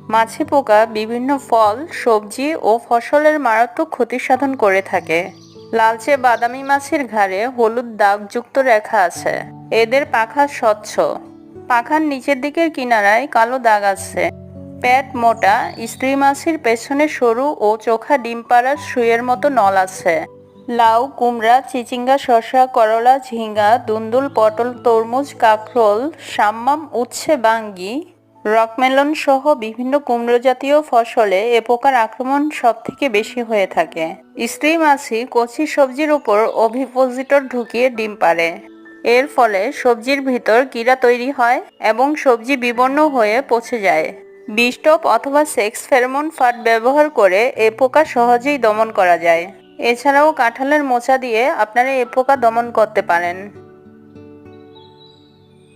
মাছি পোকা বিভিন্ন ফল, সবজি ও ফসলের মারাত্মক ক্ষতিসাধন করে থাকে। লালচে বাদামি মাছির ঘাড়ে হলুদ দাগযুক্ত রেখা আছে। এদের পাখা স্বচ্ছ, পাখার নিচের দিকের কিনারায় কালো দাগ আছে। পেট মোটা, স্ত্রী মাছির পেছনে সরু ও চোখা ডিম পাড়ার সুইয়ের মতো নল আছে। লাউ, কুমড়া, চিচিঙ্গা, শসা, করলা, ঝিঙ্গা, দুন্দুল, পটল, তরমুজ, কাঁকরোল, শাম্মাম, উচ্ছে, বাঙ্গি, রকমেলন সহ বিভিন্ন কুমড়ো জাতীয় ফসলে এ পোকার আক্রমণ সবথেকে বেশি হয়ে থাকে। স্ত্রী মাছি কচি সবজির উপর ওভিপোজিটর ঢুকিয়ে ডিম পাড়ে। এর ফলে সবজির ভিতর কীড়া তৈরি হয় এবং সবজি বিবর্ণ হয়ে পচে যায়। বিষটোপ অথবা সেক্স ফেরোমন ফাঁদ ব্যবহার করে এ পোকা সহজেই দমন করা যায়। এছাড়াও কাঁঠালের মোচা দিয়ে আপনারা এ পোকা দমন করতে পারেন।